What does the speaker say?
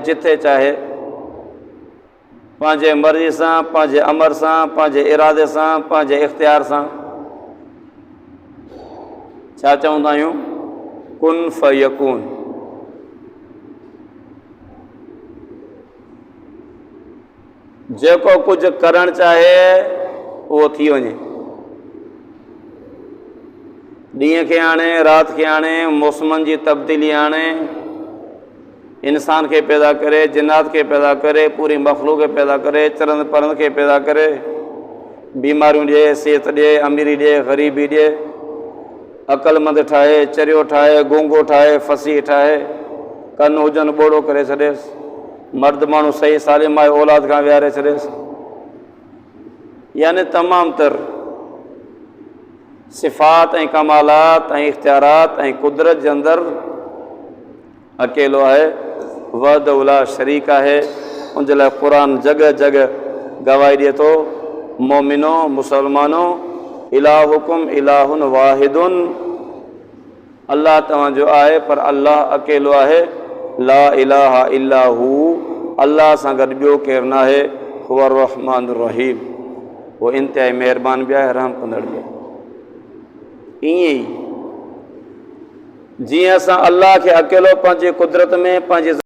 जिथे चाहे पंहिंजे मर्ज़ी सां, पंहिंजे अमर सां, पंहिंजे इरादे सां, पंहिंजे इख्तियार सां छा चवंदा आहियूं? कुन फयकून। जेको कुझु करणु चाहे उहो थी वञे। ॾींहं खे आणे, राति खे आणे, मौसमनि जी तब्दीली आणे, इंसान खे पैदा करे, जिन्नात खे पैदा करे, पूरी मखलूक खे पैदा करे, चरंद परंद खे पैदा करे, बीमारियूं ॾिए, सिहत ॾिए, अमीरी ॾिए, ग़रीबी ॾिए, अक़लमंद ठाहे, चरियो ठाहे, गूंगो ठाहे, फसीह ठाहे, कन हुजनि ॿोड़ो करे छॾेसि, मर्द माण्हू सही सालिम आहे औलाद खां विहारे छॾेसि। यानी तमामु तर सिफ़ात ऐं कमालात ऐं इख्तियारात ऐं कुदरत जे अंदरि अकेलो आहे, वहदहू ला शरीक आहे। उन जे लाइ क़ुर जॻह जॻह गवाही ॾिए थो, मोमिनो मुसलमानो इलाहुकुम इलाहुन वाहिदुन, अल्लाह तव्हांजो आहे पर अल्लाह अकेलो आहे। ला इलाहा इल्ला हू, अल्लाह सां गॾु ॿियो केरु न आहे। हुव रहमान रहीम, उहो इंतिहाई महिरबान बि आहे, रहम कंदड़ बि आहे। ईअं ई जीअं असां अल्लाह खे अकेलो पंहिंजे कुदरत में, पंहिंजे